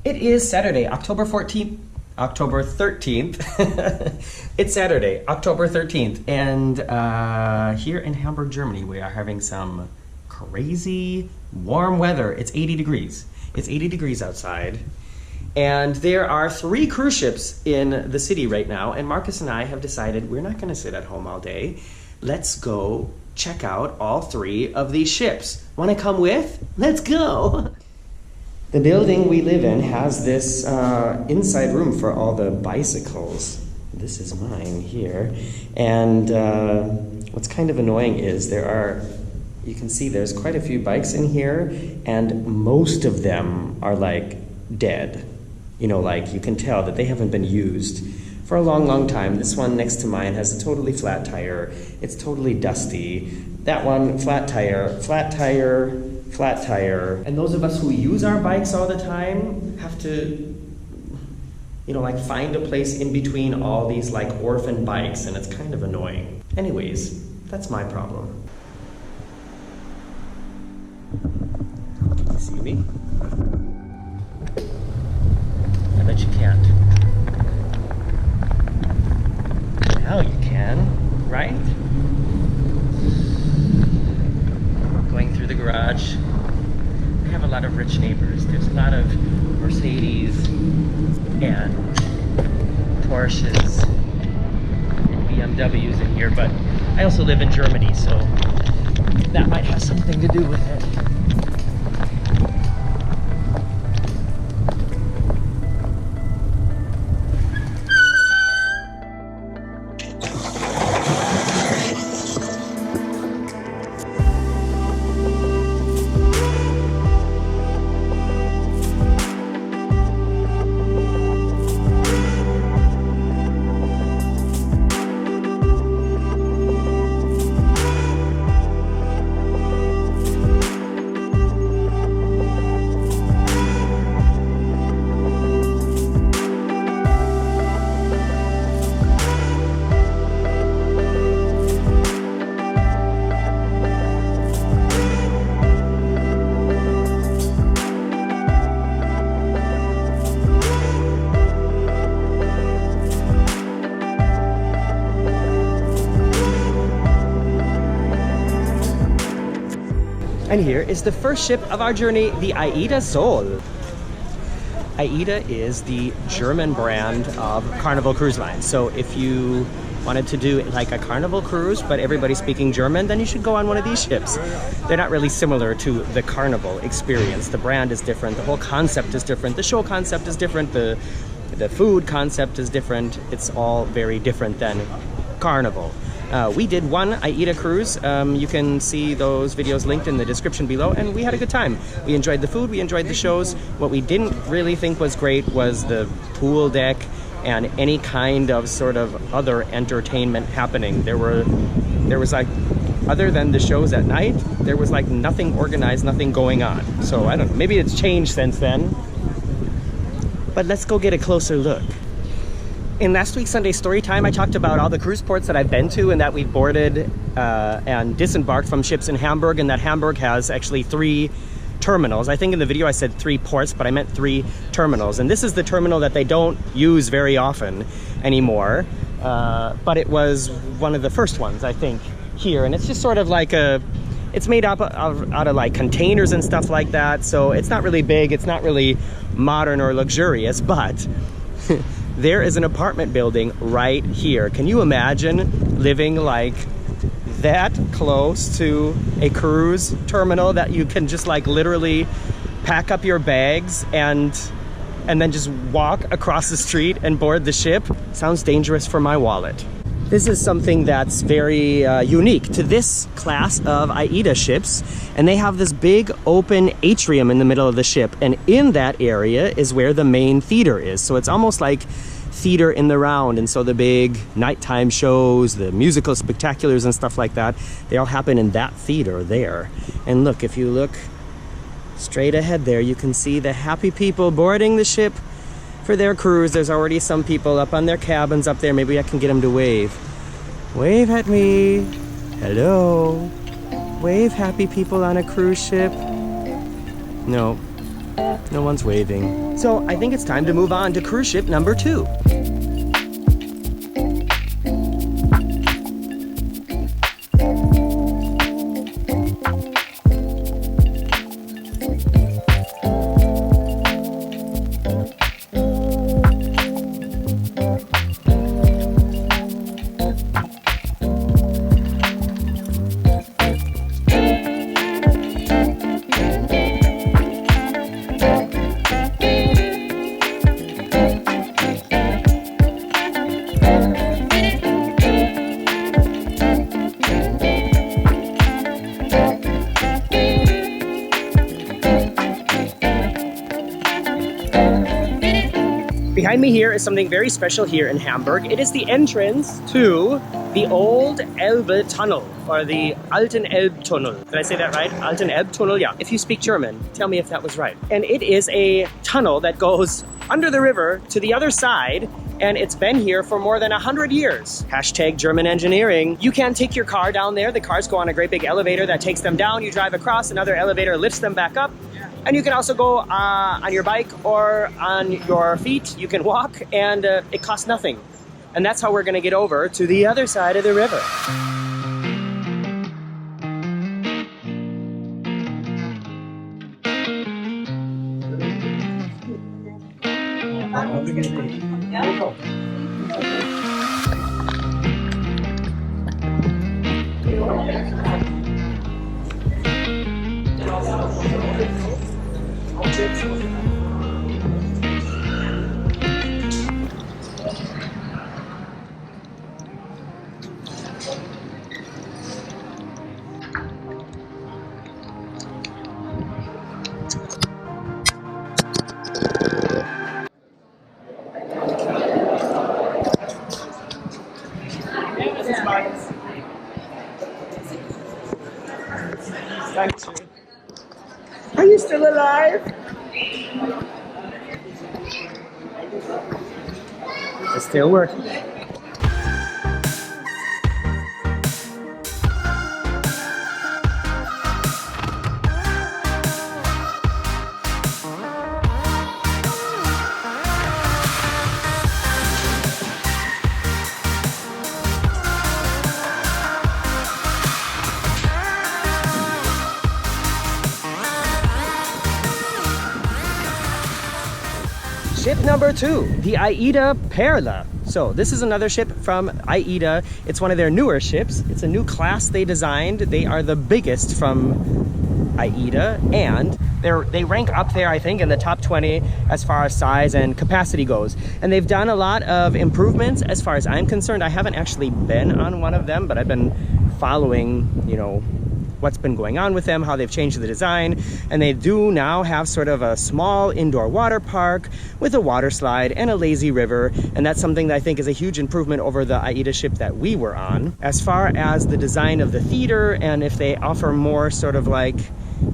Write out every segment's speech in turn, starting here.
It is Saturday, October 13th. It's Saturday, October 13th, and here in Hamburg, Germany, we are having some crazy warm weather. It's 80 degrees. It's 80 degrees outside, and there are 3 cruise ships in the city right now, and Marcus and I have decided we're not going to sit at home all day. Let's go check out all 3 of these ships. Want to come with? Let's go! The building we live in has this inside room for all the bicycles. This is mine here. And what's kind of annoying is you can see there's quite a few bikes in here, and most of them are like dead. You know, like you can tell that they haven't been used for a long, long time. This one next to mine has a totally flat tire. It's totally dusty. That one, flat tire, flat tire, flat tire. And those of us who use our bikes all the time have to, you know, like find a place in between all these like orphan bikes, and it's kind of annoying. Anyways, that's my problem. Can you see me? I bet you can't. Now you can, right? Going through the garage. We have a lot of rich neighbors. There's a lot of Mercedes and Porsches and BMWs in here, but I also live in Germany, so that might have something to do with it. And here is the first ship of our journey, the AIDAsol. AIDA is the German brand of Carnival Cruise Line. So if you wanted to do like a Carnival cruise, but everybody's speaking German, then you should go on one of these ships. They're not really similar to the Carnival experience. The brand is different, the whole concept is different, the show concept is different, the food concept is different. It's all very different than Carnival. We did one AIDA cruise. You can see those videos linked in the description below, and we had a good time. We enjoyed the food, we enjoyed the shows. What we didn't really think was great was the pool deck and any kind of sort of other entertainment happening. There was like, other than the shows at night, there was like nothing organized, nothing going on. So I don't know, maybe it's changed since then. But let's go get a closer look. In last week's Sunday Storytime, I talked about all the cruise ports that I've been to and that we've boarded and disembarked from ships in Hamburg, and that Hamburg has actually 3 terminals. I think in the video I said 3 ports, but I meant 3 terminals. And this is the terminal that they don't use very often anymore, but it was one of the first ones, I think, here. And it's just sort of like it's made up out of like containers and stuff like that, so it's not really big, it's not really modern or luxurious, but there is an apartment building right here. Can you imagine living like that close to a cruise terminal that you can just like literally pack up your bags and then just walk across the street and board the ship? Sounds dangerous for my wallet. This is something that's very unique to this class of AIDA ships, and they have this big open atrium in the middle of the ship, and in that area is where the main theater is. So it's almost like theater in the round, and so the big nighttime shows, the musical spectaculars and stuff like that, they all happen in that theater there. And look, if you look straight ahead there, you can see the happy people boarding the ship for their cruise. There's already some people up on their cabins up there. Maybe I can get them to wave. Wave at me. Hello. Wave, happy people on a cruise ship. No, No one's waving. So I think it's time to move on to cruise ship number 2. Behind me here is something very special here in Hamburg. It is the entrance to the old Elbe tunnel, or the Alten Elbe tunnel. Did I say that right? Alten Elbe tunnel, yeah. If you speak German, tell me if that was right. And it is a tunnel that goes under the river to the other side, and it's been here for more than 100 years. Hashtag German engineering. You can take your car down there. The cars go on a great big elevator that takes them down. You drive across, another elevator lifts them back up. And you can also go on your bike or on your feet. You can walk, and it costs nothing. And that's how we're gonna get over to the other side of the river. Are you still alive? It's still working. Ship number 2, the Aida Perla. So this is another ship from AIDA. It's one of their newer ships. It's a new class they designed. They are the biggest from AIDA, and they rank up there, I think, in the top 20 as far as size and capacity goes. And they've done a lot of improvements as far as I'm concerned. I haven't actually been on one of them, but I've been following, you know, what's been going on with them, how they've changed the design. And they do now have sort of a small indoor water park with a water slide and a lazy river. And that's something that I think is a huge improvement over the AIDA ship that we were on. As far as the design of the theater and if they offer more sort of like,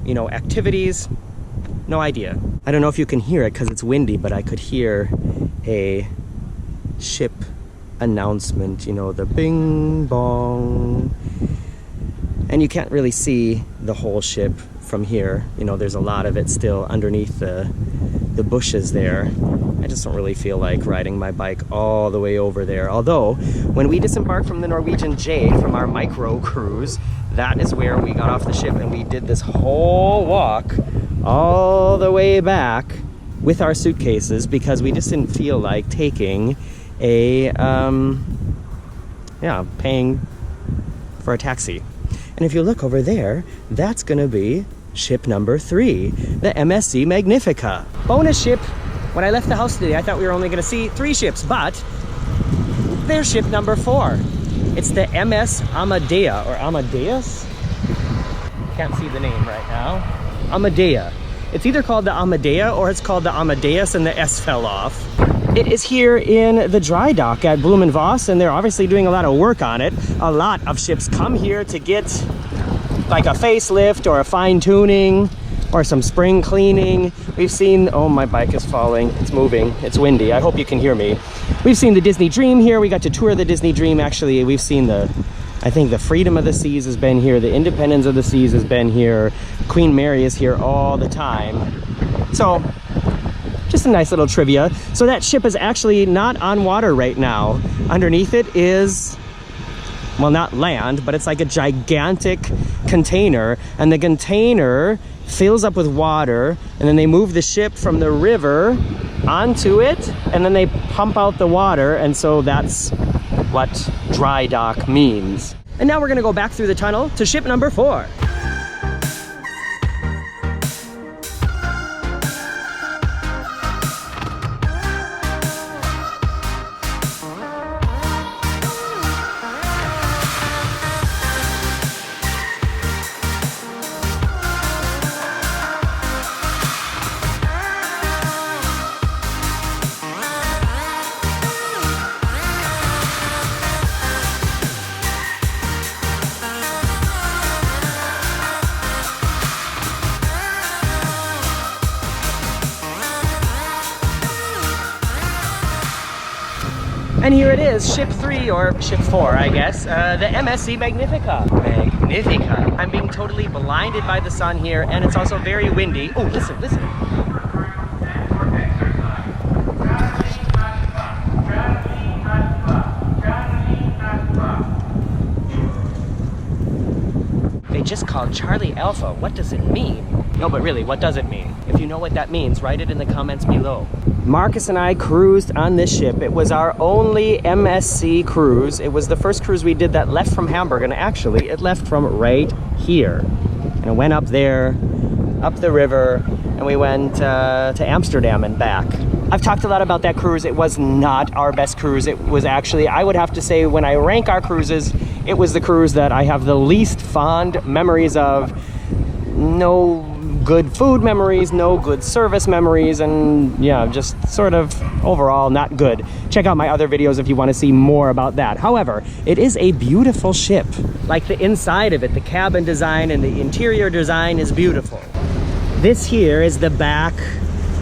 you know, activities, no idea. I don't know if you can hear it because it's windy, but I could hear a ship announcement, you know, the bing bong. And you can't really see the whole ship from here. You know, there's a lot of it still underneath the bushes there. I just don't really feel like riding my bike all the way over there. Although, when we disembarked from the Norwegian Jade from our micro cruise, that is where we got off the ship and we did this whole walk all the way back with our suitcases because we just didn't feel like taking a, paying for a taxi. And if you look over there, that's gonna be ship number 3, the MSC Magnifica. Bonus ship. When I left the house today, I thought we were only gonna see 3 ships, but there's ship number 4. It's the MS Amadea, or Amadeus? Can't see the name right now. Amadea. It's either called the Amadea or it's called the Amadeus and the S fell off. It is here in the dry dock at Blumenvoss, and they're obviously doing a lot of work on it. A lot of ships come here to get like a facelift or a fine tuning or some spring cleaning. We've seen, oh, my bike is falling. It's moving. It's windy. I hope you can hear me. We've seen the Disney Dream here. We got to tour the Disney Dream. Actually, we've seen I think the Freedom of the Seas has been here. The Independence of the Seas has been here. Queen Mary is here all the time. So, just a nice little trivia. So that ship is actually not on water right now. Underneath it is, well, not land, but it's like a gigantic container, and the container fills up with water, and then they move the ship from the river onto it, and then they pump out the water, and so that's what dry dock means. And now we're gonna go back through the tunnel to ship number 4. And here it is, ship 3, or ship 4, I guess, the MSC Magnifica. Magnifica. I'm being totally blinded by the sun here, and it's also very windy. Oh, listen, listen. They just called Charlie Alpha. What does it mean? No, but really, what does it mean? If you know what that means, write it in the comments below. Marcus and I cruised on this ship. It was our only MSC cruise. It was the first cruise we did that left from Hamburg, and actually it left from right here. And it went up there, up the river, and we went to Amsterdam and back. I've talked a lot about that cruise. It was not our best cruise. It was actually, I would have to say, when I rank our cruises, it was the cruise that I have the least fond memories of. No good food memories, no good service memories, and yeah, just sort of overall not good. Check out my other videos if you want to see more about that. However, it is a beautiful ship. Like the inside of it, the cabin design and the interior design is beautiful. This here is the back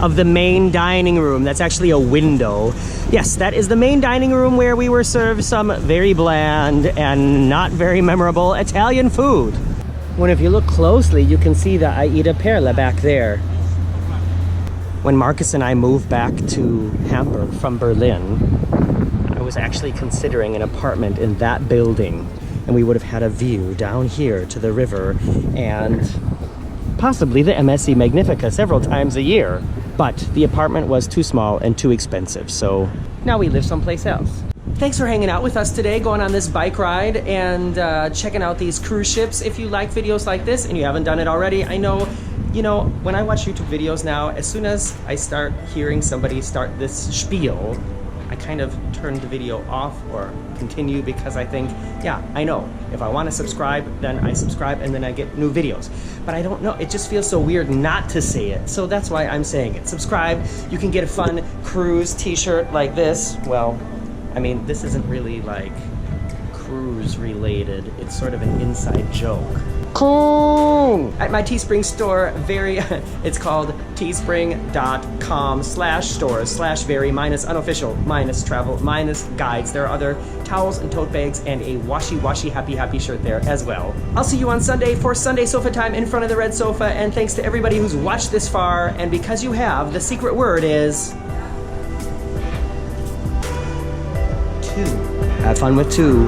of the main dining room. That's actually a window. Yes, that is the main dining room where we were served some very bland and not very memorable Italian food. When if you look closely, you can see the AIDAperla back there. When Marcus and I moved back to Hamburg from Berlin, I was actually considering an apartment in that building, and we would have had a view down here to the river and possibly the MSC Magnifica several times a year. But the apartment was too small and too expensive, so now we live someplace else. Thanks for hanging out with us today, going on this bike ride and checking out these cruise ships. If you like videos like this and you haven't done it already, I know, you know, when I watch YouTube videos now, as soon as I start hearing somebody start this spiel, I kind of turn the video off or continue, because I think, yeah, I know. If I want to subscribe, then I subscribe and then I get new videos. But I don't know, it just feels so weird not to say it. So that's why I'm saying it. Subscribe, you can get a fun cruise t-shirt like this. Well, I mean, this isn't really like cruise related. It's sort of an inside joke. Cool! At my Teespring store, it's called teespring.com/stores/very-unofficial-travel-guides. There are other towels and tote bags and a washy happy shirt there as well. I'll see you on Sunday for Sunday sofa time in front of the red sofa, and thanks to everybody who's watched this far, and because you have, the secret word is 2. Have fun with 2.